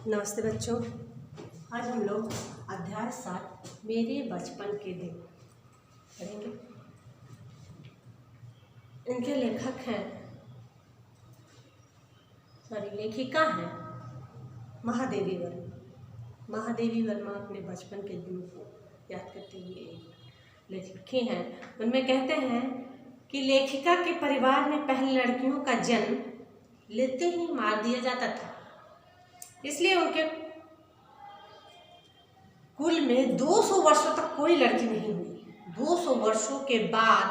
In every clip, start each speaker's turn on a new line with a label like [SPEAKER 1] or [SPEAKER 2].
[SPEAKER 1] नमस्ते बच्चों। आज हम लोग अध्याय 7 मेरे बचपन के दिन पढ़ेंगे। इनके लेखिका हैं महादेवी वर्मा। महादेवी वर्मा अपने बचपन के दिनों को याद करते हुए लेखिका हैं। उनमें कहते हैं कि लेखिका के परिवार में पहले लड़कियों का जन्म लेते ही मार दिया जाता था, इसलिए उनके कुल में 200 वर्षों तक कोई लड़की नहीं हुई। 200 वर्षों के बाद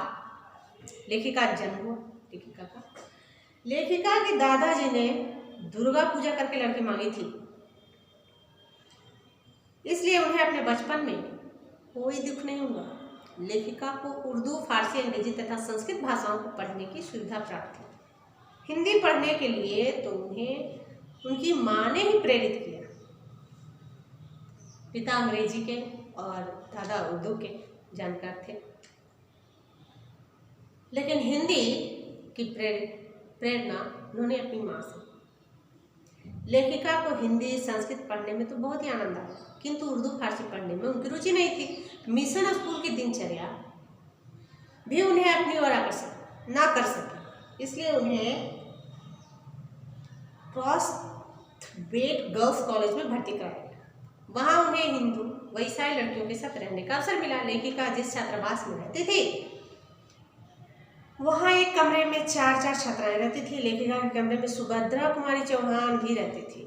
[SPEAKER 1] लेखिका का जन्म हुआ। लेखिका के दादाजी ने दुर्गा पूजा करके लड़की मांगी थी, इसलिए उन्हें अपने बचपन में कोई दुख नहीं हुआ। लेखिका को उर्दू, फारसी, अंग्रेजी तथा संस्कृत भाषाओं को पढ़ने की सुविधा प्राप्त थी। हिंदी पढ़ने के लिए तो उन्हें उनकी माँ ने ही प्रेरित किया। पिता अंग्रेजी के और दादा उर्दू के जानकार थे, लेकिन हिंदी की प्रेरणा उन्होंने अपनी माँ से। लेखिका को हिंदी, संस्कृत पढ़ने में तो बहुत ही आनंद आया, किंतु उर्दू, फारसी पढ़ने में उनकी रुचि नहीं थी। मिशन स्कूल की दिनचर्या भी उन्हें अपनी ओर आकर्षित ना कर सकी, इसलिए उन्हें क्रॉसवेट गर्ल्स कॉलेज में भर्ती कराया। वहां उन्हें हिंदू व ईसाई लड़कियों के साथ रहने का अवसर मिला। लेखिका जिस छात्रावास में रहती थी, वहां एक कमरे में 4 छात्राएं रहती थी। लेखिका के कमरे में सुभद्रा कुमारी चौहान भी रहती थी,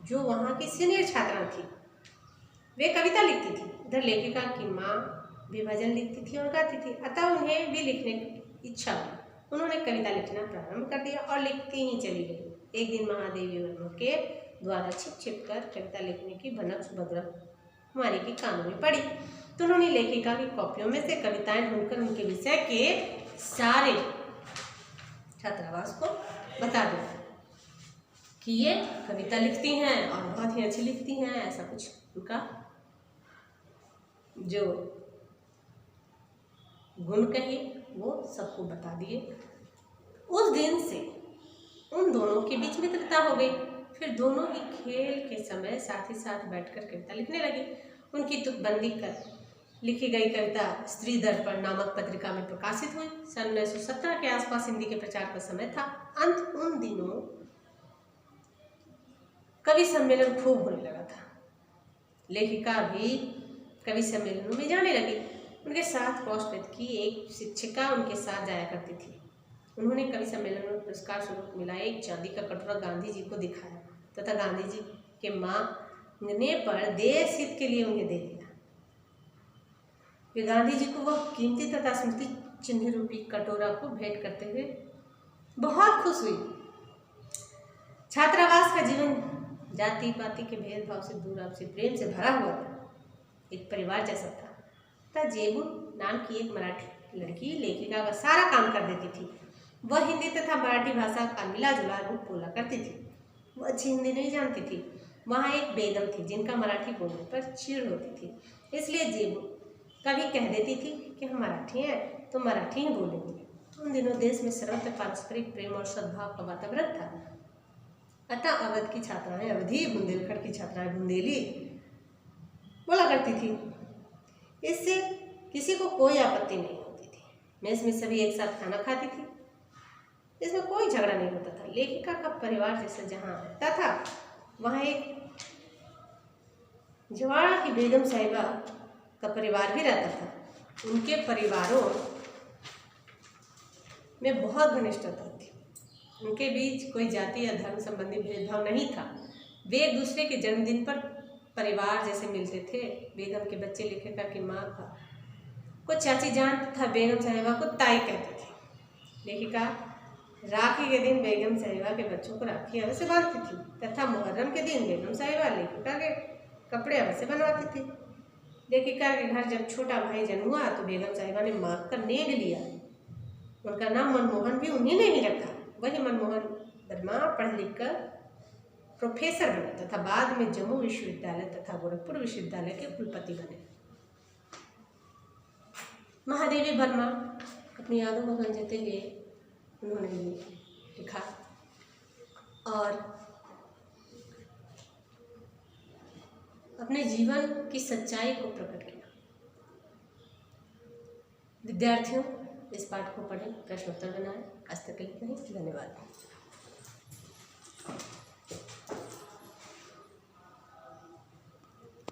[SPEAKER 1] जो वहां की सीनियर छात्रा थी। वे कविता लिखती थी। इधर लेखिका की माँ भी भजन लिखती थी और गाती थी, अतः उन्हें भी लिखने की इच्छा हुई। उन्होंने कविता लिखना प्रारंभ कर दिया और लिखती ही चली गई। एक दिन महादेवी वर्मा के द्वारा छिप कर कविता लिखने की भनक सुभद्रा कुमारी की कानों में पड़ी, तो उन्होंने लेखिका की कॉपियों में से कविताएं ढूंढकर उनके विषय के सारे छात्रावास को बता दिया कि ये कविता लिखती हैं और बहुत ही अच्छी लिखती हैं। ऐसा कुछ उनका जो गुण कहिए वो सबको बता दिए। उस दिन से उन दोनों के बीच मित्रता हो गई। फिर दोनों ही खेल के समय साथ ही साथ बैठकर कविता लिखने लगे। उनकी तुकबंदी कर लिखी गई कविता स्त्री दर्पण नामक पत्रिका में प्रकाशित हुई। सन 1917 के आसपास हिंदी के प्रचार का समय था। उन दिनों कवि सम्मेलन खूब होने लगा था। लेखिका भी कवि सम्मेलनों में जाने लगी। उनके साथ क्रॉसवेट की एक शिक्षिका उनके साथ जाया करती थी। उन्होंने कवि सम्मेलन में पुरस्कार स्वरूप मिला एक चांदी का कटोरा गांधी जी को दिखाया तथा गांधी जी के मांगने पर देश हित के लिए उन्हें दे दिया। वे गांधी जी को वह कीमती तथा स्मृति चिन्ह रूपी कटोरा को भेंट करते हुए बहुत खुश हुई। छात्रावास का जीवन जाति पाति के भेदभाव से दूर, आपसी प्रेम से भरा हुआ था। एक परिवार जैसा था। जेबू नाम की एक मराठी लड़की लेखिका का सारा काम कर देती थी। वह हिंदी तथा मराठी भाषा का मिला जुला रूप बोला करती थी। वह अच्छी हिंदी नहीं जानती थी। वहाँ एक बेगम थी जिनका मराठी बोलने पर चिढ़ होती थी, इसलिए जेबू कभी कह देती थी कि हम मराठी हैं तो मराठी ही बोलेंगे। उन दिनों देश में सर्वत्र पारस्परिक प्रेम और सद्भाव का वातावरण था, अतः अवध की छात्राएं अवधी, बुंदेलखंड की छात्राएं बुंदेली बोला करती थी। इससे किसी को कोई आपत्ति नहीं होती थी। मेस में सभी एक साथ खाना खाती थी, इसमें कोई झगड़ा नहीं होता था। लेखिका का परिवार जैसे जहाँ रहता था, वहाँ एक जवाड़ा की बेगम साहिबा का परिवार भी रहता था। उनके परिवारों में बहुत घनिष्ठता थी। उनके बीच कोई जाति या धर्म संबंधी भेदभाव नहीं था। वे एक दूसरे के जन्मदिन पर परिवार जैसे मिलते थे। बेगम के बच्चे लेखिका की माँ को चाची जान तथा बेगम साहिबा को ताई कहते थे। लेखिका राखी के दिन बेगम साहिबा के बच्चों को राखी अवश्य बांधती थी तथा मुहर्रम के दिन बेगम साहिबा लेखिका के कपड़े अवश्य बनवाती थी। लेखिका के घर जब छोटा भाई जन्म हुआ तो बेगम साहिबा ने मांग कर नेग लिया। उनका नाम मनमोहन भी उन्हीं ने ही रखा। वही मनमोहन वर्मा पढ़ लिख कर प्रोफेसर बने तथा बाद में जम्मू विश्वविद्यालय तथा गोरखपुर विश्वविद्यालय के कुलपति बने। महादेवी वर्मा अपनी यादों को संजोते हुए उन्होंने लिखा और अपने जीवन की सच्चाई को प्रकट किया। विद्यार्थियों, इस पाठ को पढ़ें, प्रश्नोत्तर बनाएं। आज तक के लिए इतना ही। धन्यवाद।